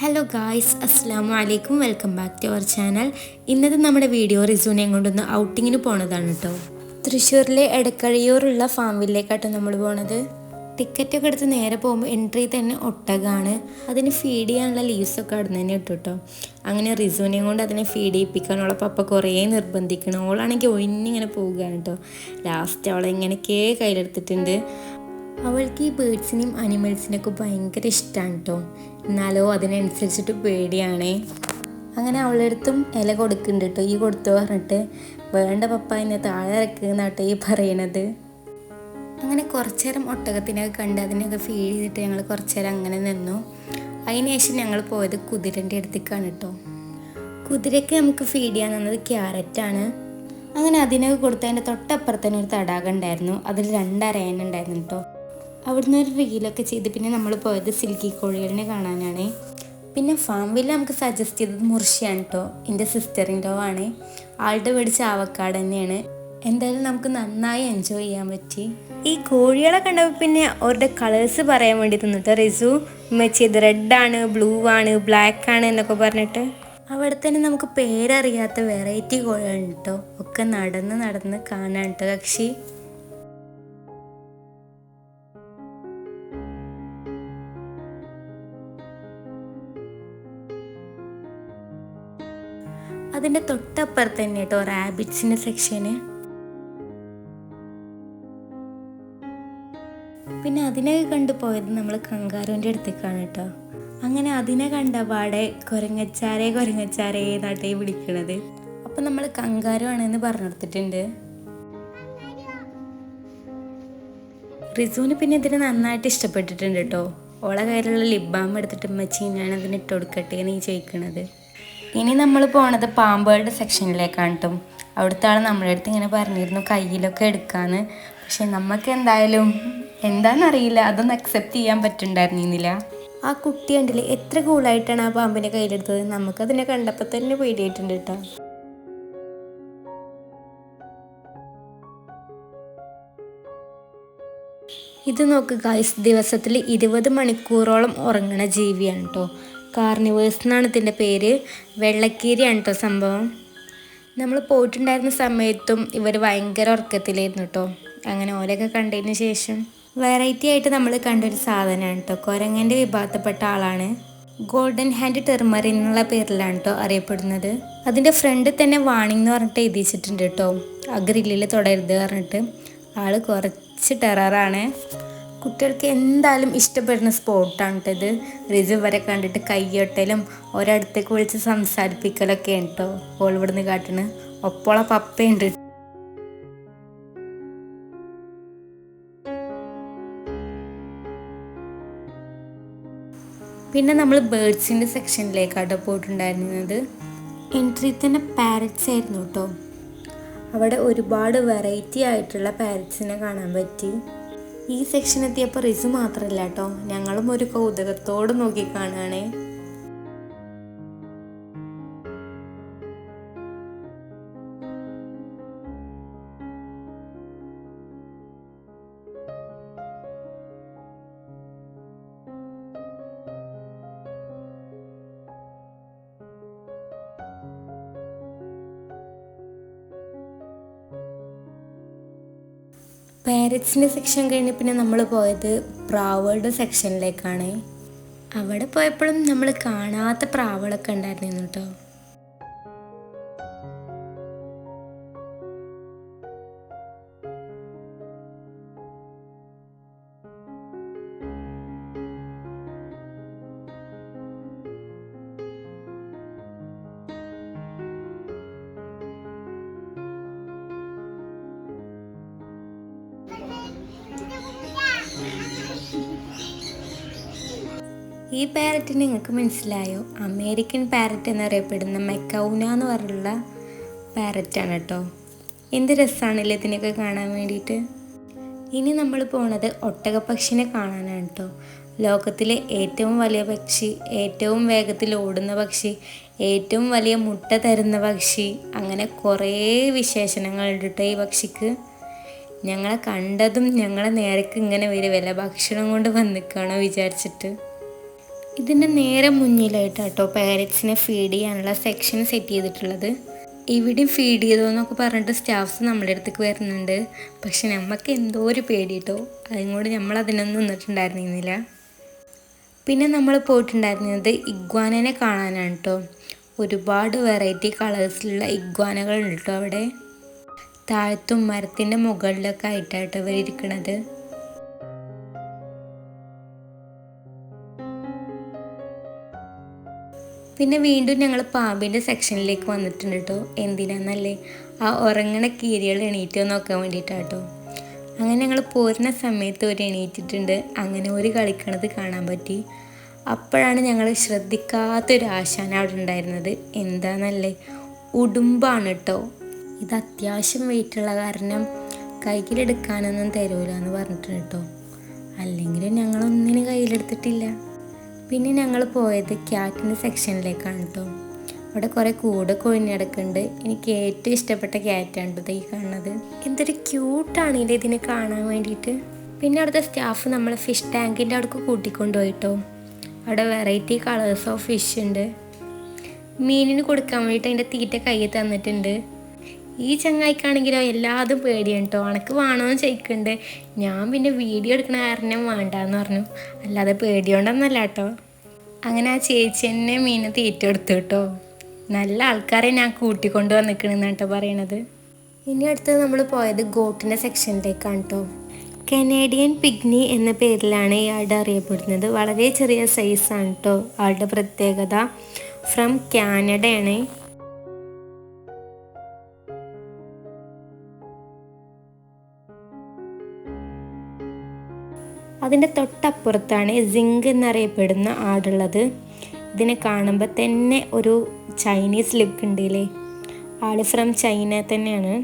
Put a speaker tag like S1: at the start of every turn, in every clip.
S1: Hello guys, അസ്സാമു അലൈക്കും. Welcome back to our channel. ഇന്നത്തെ നമ്മുടെ വീഡിയോ റിസൂനെ കൊണ്ടൊന്ന് ഔട്ടിങ്ങിന് പോണതാണ് കേട്ടോ. തൃശ്ശൂരിലെ എടക്കഴിയൂറുള്ള ഫാമിലേക്കാട്ടോ നമ്മൾ പോണത്. ടിക്കറ്റൊക്കെ എടുത്ത് നേരെ പോകുമ്പോൾ എൻട്രി തന്നെ ഒട്ടകമാണ്. അതിന് ഫീഡ് ചെയ്യാനുള്ള ലീവ്സൊക്കെ അവിടെ തന്നെ ഇട്ടു കേട്ടോ. അങ്ങനെ റിസൂനെയും കൊണ്ട് അതിനെ ഫീഡ് ചെയ്യിപ്പിക്കാനുള്ള പപ്പ കുറേ നിർബന്ധിക്കണം. ഓളാണെങ്കിൽ ഒഴിഞ്ഞിങ്ങനെ പോവുകയാണ് കേട്ടോ. ലാസ്റ്റ് അവളെ ഇങ്ങനെയൊക്കെ കയ്യിലെടുത്തിട്ടുണ്ട്. അവൾക്ക് ഈ ബേഡ്സിനെയും അനിമൽസിനൊക്കെ ഭയങ്കര ഇഷ്ടമാണ് കേട്ടോ. എന്നാലോ അതിനനുസരിച്ചിട്ട് പേടിയാണേ. അങ്ങനെ അവളുടെ അടുത്തും ഇല കൊടുക്കുന്നുണ്ട് കേട്ടോ. ഈ കൊടുത്തു പറഞ്ഞിട്ട് വേണ്ട പപ്പ എന്നെ താഴെ ഇറക്കുന്നാട്ടോ ഈ പറയണത്. അങ്ങനെ കുറച്ചു നേരം ഒട്ടകത്തിനൊക്കെ കണ്ട് അതിനൊക്കെ ഫീഡ് ചെയ്തിട്ട് ഞങ്ങൾ കുറച്ചു നേരം അങ്ങനെ നിന്നു. അതിനുശേഷം ഞങ്ങൾ പോയത് കുതിരൻ്റെ അടുത്തേക്കാണ് കേട്ടോ. കുതിരയ്ക്ക് നമുക്ക് ഫീഡ് ചെയ്യാൻ തന്നത് ക്യാരറ്റാണ്. അങ്ങനെ അതിനൊക്കെ കൊടുത്ത് അതിൻ്റെ തൊട്ടപ്പുറത്ത് തന്നെ ഒരു തടാകം ഉണ്ടായിരുന്നു. അതിൽ 2 അരയനുണ്ടായിരുന്നു കേട്ടോ. അവിടുന്ന് ഒരു റീലൊക്കെ ചെയ്ത് പിന്നെ നമ്മൾ പോയത് സിൽക്കി കോഴികളിനെ കാണാനാണ്. പിന്നെ ഫാമിൽ നമുക്ക് സജസ്റ്റ് ചെയ്തത് മുർഷിയാണ് കേട്ടോ. എൻ്റെ സിസ്റ്ററിൻ്റെ ആണ്. ആളുടെ വീട് ചാവക്കാട് തന്നെയാണ്. എന്തായാലും നമുക്ക് നന്നായി എൻജോയ് ചെയ്യാൻ പറ്റി. ഈ കോഴികളെ കണ്ടപ്പോൾ പിന്നെ അവരുടെ കളേഴ്സ് പറയാൻ വേണ്ടി തന്നിട്ട് റിസു മെച്ചി ഇത് റെഡാണ്, ബ്ലൂ ആണ്, ബ്ലാക്ക് ആണ് എന്നൊക്കെ പറഞ്ഞിട്ട്. അവിടെ തന്നെ നമുക്ക് പേരറിയാത്ത വെറൈറ്റി കോഴികളുണ്ട് കേട്ടോ. ഒക്കെ നടന്ന് കാണാൻ കേട്ടോ കക്ഷി. അതിൻ്റെ തൊട്ടപ്പുറത്ത് തന്നെ കേട്ടോ റാബിറ്റ്സിൻ്റെ സെക്ഷന്. പിന്നെ അതിനൊക്കെ കണ്ടു പോയത് നമ്മൾ കങ്കാരുവിൻ്റെ അടുത്തേക്കാണ് കേട്ടോ. അങ്ങനെ അതിനെ കണ്ട പാടെ കുരങ്ങച്ചാരേ നാട്ടേ വിളിക്കണത്. അപ്പം നമ്മൾ കങ്കാരു ആണെന്ന് പറഞ്ഞെടുത്തിട്ടുണ്ട്. റിസുവിന് പിന്നെ ഇതിന് നന്നായിട്ട് ഇഷ്ടപ്പെട്ടിട്ടുണ്ട് കേട്ടോ. ഓളെ കയ്യിലുള്ള ലിപ് ബാം എടുത്തിട്ട് മച്ചി ഞാൻ അതിന് ഇട്ട് കൊടുക്കട്ടെ എന്ന് ചോദിക്കണത്. ഇനി നമ്മൾ പോണത് പാമ്പുകളുടെ സെക്ഷനിലേക്കാണ് കേട്ടോ. അവിടുത്തെ ആൾ നമ്മളെ അടുത്ത് ഇങ്ങനെ പറഞ്ഞിരുന്നു കയ്യിലൊക്കെ എടുക്കാന്ന്. പക്ഷെ നമുക്ക് എന്താണെന്നറിയില്ല, അതൊന്നും അക്സെപ്റ്റ് ചെയ്യാൻ പറ്റുന്നുണ്ടായിരുന്നില്ല. ആ കുട്ടി കണ്ടില്ലേ എത്ര കൂളായിട്ടാണ് ആ പാമ്പിനെ കയ്യിലെടുത്തത്. നമുക്കതിനെ കണ്ടപ്പോൾ തന്നെ പേടിയായിട്ടുണ്ട് കേട്ടോ. ഇത് നോക്ക് ഗായ്സ്, ദിവസത്തിൽ 20 മണിക്കൂറോളം ഉറങ്ങണ ജീവിയാണ് കേട്ടോ. കാർണിവേഴ്സ് എന്നാണ് ഇതിൻ്റെ പേര്. വെള്ളക്കീരിയാണ് കേട്ടോ സംഭവം. നമ്മൾ പോയിട്ടുണ്ടായിരുന്ന സമയത്തും ഇവർ ഭയങ്കര ഉറക്കത്തിലായിരുന്നു കേട്ടോ. അങ്ങനെ ഓരൊക്കെ കണ്ടതിന് ശേഷം വെറൈറ്റി ആയിട്ട് നമ്മൾ കണ്ടൊരു സാധനമാണ് കേട്ടോ. കുരങ്ങൻ്റെ വിഭാഗത്തിൽപ്പെട്ട ആളാണ്. ഗോൾഡൻ ഹാൻഡ് ടെർമറിൻ എന്നുള്ള പേരിലാണ് കേട്ടോ അറിയപ്പെടുന്നത്. അതിൻ്റെ ഫ്രണ്ടിൽ തന്നെ വാണിംഗ് എന്ന് പറഞ്ഞിട്ട് എഴുതിച്ചിട്ടുണ്ട് കേട്ടോ. ആ ഗ്രില്ലിൽ തുടരുത് പറഞ്ഞിട്ട്. ആൾ കുറച്ച് ടെററാണ്. കുട്ടികൾക്ക് എന്തായാലും ഇഷ്ടപ്പെടുന്ന സ്പോട്ടാണ് കേട്ടോ ഇത്. റിസു വരെ കണ്ടിട്ട് കയ്യൊട്ടലും ഒരടുത്തേക്ക് വിളിച്ച് സംസാരിപ്പിക്കലൊക്കെ ആണ് കേട്ടോ ഓൾ ഇവിടുന്ന് കാട്ടണ്. ഒപ്പോള പപ്പയുണ്ട്. പിന്നെ നമ്മൾ ബേർഡ്സിൻ്റെ സെക്ഷനിലേക്കാട്ടോ പോയിട്ടുണ്ടായിരുന്നത്. എൻട്രി തന്നെ പാരറ്റ്സ് ആയിരുന്നു കേട്ടോ. അവിടെ ഒരുപാട് വെറൈറ്റി ആയിട്ടുള്ള പാരറ്റ്സിനെ കാണാൻ പറ്റി. ഈ സെക്ഷൻ എത്തിയപ്പോൾ റിസു മാത്രമല്ല കേട്ടോ, ഞങ്ങളും ഒരു കൗതുകത്തോട് നോക്കി കാണുകയാണേ. പാരറ്റ്സിൻ്റെ സെക്ഷൻ കഴിഞ്ഞ് പിന്നെ നമ്മൾ പോയത് പ്രാവുകളുടെ സെക്ഷനിലേക്കാണ്. അവിടെ പോയപ്പോഴും നമ്മൾ കാണാത്ത പ്രാവുകളൊക്കെ ഉണ്ടായിരുന്നു കേട്ടോ. ഈ പാരറ്റ് നിങ്ങൾക്ക് മനസ്സിലായോ? അമേരിക്കൻ പാരറ്റ് എന്നറിയപ്പെടുന്ന മെക്കൗന എന്ന് പറഞ്ഞുള്ള പാരറ്റാണ് കേട്ടോ. എന്ത് രസമാണല്ലേ ഇതിനൊക്കെ കാണാൻ വേണ്ടിയിട്ട്. ഇനി നമ്മൾ പോണത് ഒട്ടകപ്പക്ഷിനെ കാണാനാണ് കേട്ടോ. ലോകത്തിലെ ഏറ്റവും വലിയ പക്ഷി, ഏറ്റവും വേഗത്തിൽ ഓടുന്ന പക്ഷി, ഏറ്റവും വലിയ മുട്ട തരുന്ന പക്ഷി, അങ്ങനെ കുറേ വിശേഷണങ്ങളുണ്ട് കേട്ടോ ഈ പക്ഷിക്ക്. ഞങ്ങളെ കണ്ടതും ഞങ്ങളെ നേരക്ക് ഇങ്ങനെ വരുമല്ല, ഭക്ഷണം കൊണ്ട് വന്നിക്കാണോ വിചാരിച്ചിട്ട്. ഇതിൻ്റെ നേരെ മുന്നിലായിട്ടാട്ടോ പാരറ്റ്സിനെ ഫീഡ് ചെയ്യാനുള്ള സെക്ഷൻ സെറ്റ് ചെയ്തിട്ടുള്ളത്. ഇവിടെയും ഫീഡ് ചെയ്തോ എന്നൊക്കെ പറഞ്ഞിട്ട് സ്റ്റാഫ്സ് നമ്മുടെ അടുത്തേക്ക് വരുന്നുണ്ട്. പക്ഷെ നമുക്ക് എന്തോ ഒരു പേടി കേട്ടോ, അതുകൊണ്ട് നമ്മൾ അതിനൊന്നും നിന്നിട്ടുണ്ടായിരുന്നില്ല. പിന്നെ നമ്മൾ പോയിട്ടുണ്ടായിരുന്നത് ഇഗ്വാനനെ കാണാനാണ് കേട്ടോ. ഒരുപാട് വെറൈറ്റി കളേഴ്സിലുള്ള ഇഗ്വാനകളുണ്ട് കേട്ടോ അവിടെ. താഴത്തും മരത്തിൻ്റെ മുകളിലൊക്കെ ആയിട്ടാട്ടോ ഇവർ ഇരിക്കണത്. പിന്നെ വീണ്ടും ഞങ്ങൾ പാമ്പിൻ്റെ സെക്ഷനിലേക്ക് വന്നിട്ടുണ്ട് കേട്ടോ. എന്തിനാന്നല്ലേ, ആ ഉറങ്ങണ കീരികൾ എണീറ്റോ നോക്കാൻ വേണ്ടിയിട്ടാട്ടോ. അങ്ങനെ ഞങ്ങൾ പോരുന്ന സമയത്ത് ഒരു എണീറ്റിട്ടുണ്ട്. അങ്ങനെ ഒരു കളിക്കണത് കാണാൻ പറ്റി. അപ്പോഴാണ് ഞങ്ങൾ ശ്രദ്ധിക്കാത്തൊരു ആശാന അവിടെ ഉണ്ടായിരുന്നത്. എന്താണെന്നല്ലേ, ഉടുമ്പാണ് കേട്ടോ. ഇത് അത്യാവശ്യം വെയിറ്റുള്ള കാരണം കയ്യിലെടുക്കാനൊന്നും തരൂല എന്ന് പറഞ്ഞിട്ടുണ്ട് കേട്ടോ. അല്ലെങ്കിലും ഞങ്ങളൊന്നിനും കയ്യിലെടുത്തിട്ടില്ല. പിന്നെ ഞങ്ങൾ പോയത് ക്യാറ്റിൻ്റെ സെക്ഷനിലേക്കാണ് കേട്ടോ. അവിടെ കുറേ കൂടെ കൊഴിഞ്ഞടക്കുന്നുണ്ട്. എനിക്ക് ഏറ്റവും ഇഷ്ടപ്പെട്ട ക്യാറ്റാണ് കേട്ടോ ഈ കാണുന്നത്. എന്തൊരു ക്യൂട്ടാണ് ഇതിനെ കാണാൻ വേണ്ടിയിട്ട്. പിന്നെ അവിടുത്തെ സ്റ്റാഫ് നമ്മളെ ഫിഷ് ടാങ്കിൻ്റെ അവിടേക്ക് കൂട്ടിക്കൊണ്ടുപോയിട്ടോ. അവിടെ വെറൈറ്റി കളേഴ്സ് ഓഫ് ഫിഷ് ഉണ്ട്. മീനിന് കൊടുക്കാൻ വേണ്ടിയിട്ട് അതിൻ്റെ തീറ്റ കയ്യിൽ തന്നിട്ടുണ്ട്. ഈ ചങ്ങായിക്കാണെങ്കിലോ എല്ലാതും പേടിയാണ് കേട്ടോ. അണക്ക് വേണമെന്ന് ചോദിക്കുന്നുണ്ട്. ഞാൻ പിന്നെ വീഡിയോ എടുക്കണ കാരണം വേണ്ടാന്ന് പറഞ്ഞു, അല്ലാതെ പേടിയോണ്ടൊന്നല്ല കേട്ടോ. അങ്ങനെ ആ ചേച്ചി തന്നെ മീനെ തീറ്റ എടുത്തു കേട്ടോ. നല്ല ആൾക്കാരെ ഞാൻ കൂട്ടിക്കൊണ്ട് വന്നിക്കണെന്നാണ് കേട്ടോ പറയണത്. ഇനി അടുത്തത് നമ്മൾ പോയത് ഗോട്ടിൻ്റെ സെക്ഷനിലേക്കാണ് കേട്ടോ. കനേഡിയൻ പിഗ്നി എന്ന പേരിലാണ് ഈ ആട് അറിയപ്പെടുന്നത്. വളരെ ചെറിയ സൈസാണ് കേട്ടോ ആളുടെ പ്രത്യേകത. ഫ്രം കാനഡയാണ്. അതിൻ്റെ തൊട്ടപ്പുറത്താണ് സിങ്ക് എന്നറിയപ്പെടുന്ന ആടുള്ളത്. ഇതിനെ കാണുമ്പോൾ തന്നെ ഒരു ചൈനീസ് ലുക്ക് ഉണ്ടല്ലേ. ആള് ഫ്രം ചൈന തന്നെയാണ്.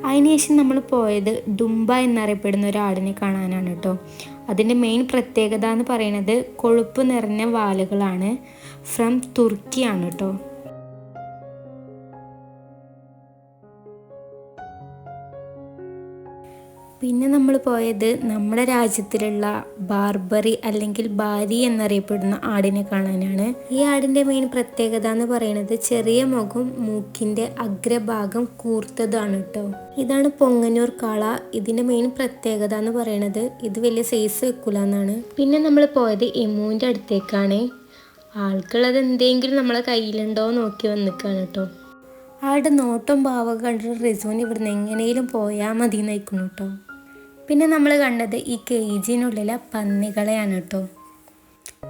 S1: അതിനുശേഷം നമ്മൾ പോയത് ഡുംബ എന്നറിയപ്പെടുന്ന ഒരു ആടിനെ കാണാനാണ് കേട്ടോ. അതിൻ്റെ മെയിൻ പ്രത്യേകത എന്ന് പറയുന്നത് കൊഴുപ്പ് നിറഞ്ഞ വാലുകളാണ്. ഫ്രം തുർക്കിയാണ് കേട്ടോ. പിന്നെ നമ്മൾ പോയത് നമ്മുടെ രാജ്യത്തിലുള്ള ബാർബറി അല്ലെങ്കിൽ ബാരി എന്നറിയപ്പെടുന്ന ആടിനെ കാണാനാണ്. ഈ ആടിൻ്റെ മെയിൻ പ്രത്യേകത എന്ന് പറയുന്നത് ചെറിയ മുഖം, മൂക്കിൻ്റെ അഗ്രഭാഗം കൂർത്തതാണ് കേട്ടോ. ഇതാണ് പൊങ്ങന്നൂർ കാള. ഇതിൻ്റെ മെയിൻ പ്രത്യേകത എന്ന് പറയുന്നത് ഇത് വലിയ സൈസ് വെക്കൂല എന്നാണ്. പിന്നെ നമ്മൾ പോയത് എമ്മുവിൻ്റെ അടുത്തേക്കാണ്. ആൾക്കുള്ളത് എന്തെങ്കിലും നമ്മളെ കയ്യിലുണ്ടോ നോക്കി വന്നിക്കാണ് കേട്ടോ. ആളുടെ നോട്ടം ഭാവം കണ്ടിട്ട് റിസോന് ഇവിടുന്ന് എങ്ങനെയും പോയാൽ മതി നയിക്കുന്നു കേട്ടോ. പിന്നെ നമ്മൾ കണ്ടത് ഈ കേജിനുള്ളിലെ പന്നികളെയാണ് കേട്ടോ.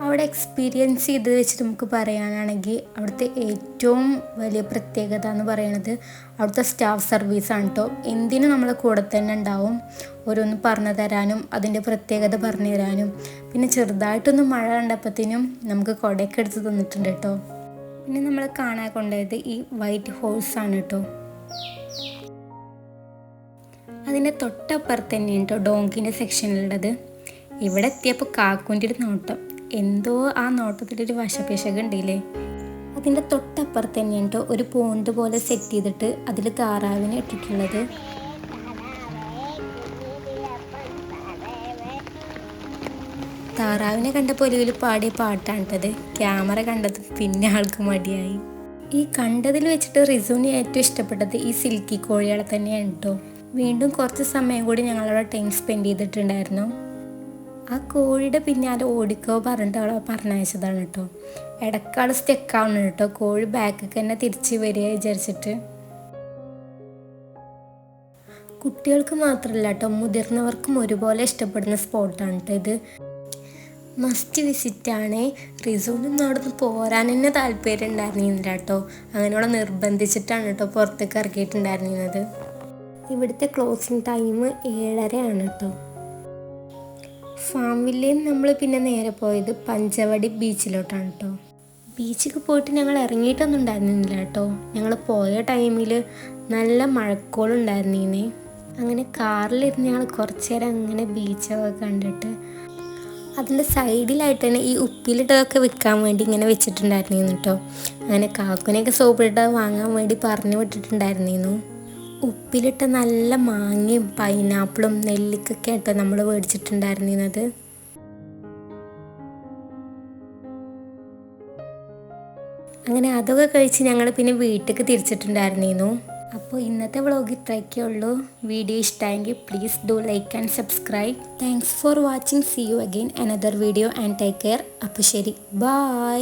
S1: അവിടെ എക്സ്പീരിയൻസ് ചെയ്ത് വെച്ചിട്ട് നമുക്ക് പറയാനാണെങ്കിൽ അവിടുത്തെ ഏറ്റവും വലിയ പ്രത്യേകത എന്ന് പറയുന്നത് അവിടുത്തെ സ്റ്റാഫ് സർവീസാണ് കേട്ടോ. എന്തിനും നമ്മളെ കൂടെ തന്നെ ഉണ്ടാവും. ഓരോന്ന് പറഞ്ഞു തരാനും അതിൻ്റെ പ്രത്യേകത പറഞ്ഞു തരാനും. പിന്നെ ചെറുതായിട്ടൊന്ന് മഴ കണ്ടപ്പോഴത്തേനും നമുക്ക് കുടയൊക്കെ എടുത്ത് തന്നിട്ടുണ്ട് കേട്ടോ. പിന്നെ നമ്മൾ കാണാൻ കൊണ്ടുപോയത് ഈ വൈറ്റ് ഹോഴ്സാണ് കേട്ടോ. അതിൻ്റെ തൊട്ടപ്പുറത്ത് തന്നെയാണ് കേട്ടോ ഡോങ്കിൻ്റെ സെക്ഷനിലുള്ളത്. ഇവിടെ എത്തിയപ്പോൾ കാക്കുൻ്റെ ഒരു നോട്ടം, എന്തോ ആ നോട്ടത്തിലൊരു വശപേശക ഉണ്ടല്ലേ. അതിൻ്റെ തൊട്ടപ്പുറത്ത് തന്നെയാണ് കേട്ടോ ഒരു പോണ്ട് പോലെ സെറ്റ് ചെയ്തിട്ട് അതിൽ താറാവിനെ ഇട്ടിട്ടുള്ളത്. താറാവിനെ കണ്ടപ്പോൾ ഒലിവിൽ പാടിയ പാട്ടാണ് കേട്ടത്. ക്യാമറ കണ്ടത് പിന്നെ ആൾക്ക് മടിയായി. ഈ കണ്ടതിൽ വെച്ചിട്ട് റിസുവിന് ഏറ്റവും ഇഷ്ടപ്പെട്ടത് ഈ സിൽക്കി കോഴികളെ തന്നെയാണ് കേട്ടോ. വീണ്ടും കുറച്ച് സമയം കൂടി ഞങ്ങളവിടെ ടൈം സ്പെൻഡ് ചെയ്തിട്ടുണ്ടായിരുന്നു. ആ കോഴിയുടെ പിന്നാലെ ഓടിക്കോ പറഞ്ഞിട്ട് അവളെ പറഞ്ഞയച്ചതാണ് കേട്ടോ. ഇടക്കാൾ സ്റ്റെക്കാവുന്നു കേട്ടോ. കോഴി ബാക്കിൽ തന്നെ തിരിച്ച് വരിക വിചാരിച്ചിട്ട്. കുട്ടികൾക്ക് മാത്രമല്ല കേട്ടോ, മുതിർന്നവർക്കും ഒരുപോലെ ഇഷ്ടപ്പെടുന്ന സ്പോട്ടാണ് കേട്ടോ ഇത്. മസ്റ്റ് വിസിറ്റാണ്. റിസുവിനൊന്നും അവിടെ നിന്ന് പോരാൻ തന്നെ താല്പര്യം ഉണ്ടായിരുന്നില്ല കേട്ടോ. അങ്ങനെയുള്ള നിർബന്ധിച്ചിട്ടാണ് കേട്ടോ പുറത്തേക്ക് ഇറക്കിയിട്ടുണ്ടായിരുന്നത്. ഇവിടുത്തെ ക്ലോസിങ് ടൈം 7:30 കേട്ടോ. ഫാം വില്ലയിൽ നമ്മൾ പിന്നെ നേരെ പോയത് പഞ്ചവടി ബീച്ചിലോട്ടാണ് കേട്ടോ. ബീച്ചിൽ പോയിട്ട് ഞങ്ങൾ ഇറങ്ങിയിട്ടൊന്നും ഉണ്ടായിരുന്നില്ല കേട്ടോ. ഞങ്ങൾ പോയ ടൈമിൽ നല്ല മഴക്കോളുണ്ടായിരുന്നേ. അങ്ങനെ കാറിലിരുന്ന് ഞങ്ങൾ കുറച്ച് നേരം അങ്ങനെ ബീച്ചൊക്കെ കണ്ടിട്ട് അതിൻ്റെ സൈഡിലായിട്ട് തന്നെ ഈ ഉപ്പിലിട്ടതൊക്കെ വിൽക്കാൻ വേണ്ടി ഇങ്ങനെ വെച്ചിട്ടുണ്ടായിരുന്നു കേട്ടോ. അങ്ങനെ കാക്കുനെയൊക്കെ സോപ്പിലിട്ട് വാങ്ങാൻ വേണ്ടി പറഞ്ഞു വിട്ടിട്ടുണ്ടായിരുന്നു. ഉപ്പിലിട്ട നല്ല മാങ്ങയും പൈനാപ്പിളും നെല്ലിക്കൊക്കെ ആട്ടോ നമ്മൾ മേടിച്ചിട്ടുണ്ടായിരുന്നത്. അങ്ങനെ അതൊക്കെ കഴിച്ച് ഞങ്ങൾ പിന്നെ വീട്ടിലേക്ക് തിരിച്ചിട്ടുണ്ടായിരുന്നു. അപ്പോൾ ഇന്നത്തെ വ്ളോഗ് ഇത്രയൊക്കെ ഉള്ളൂ. വീഡിയോ ഇഷ്ടമായെങ്കിൽ please do like and subscribe. Thanks for watching. See you again another video and take care. അപ്പോൾ ശരി, ബൈ.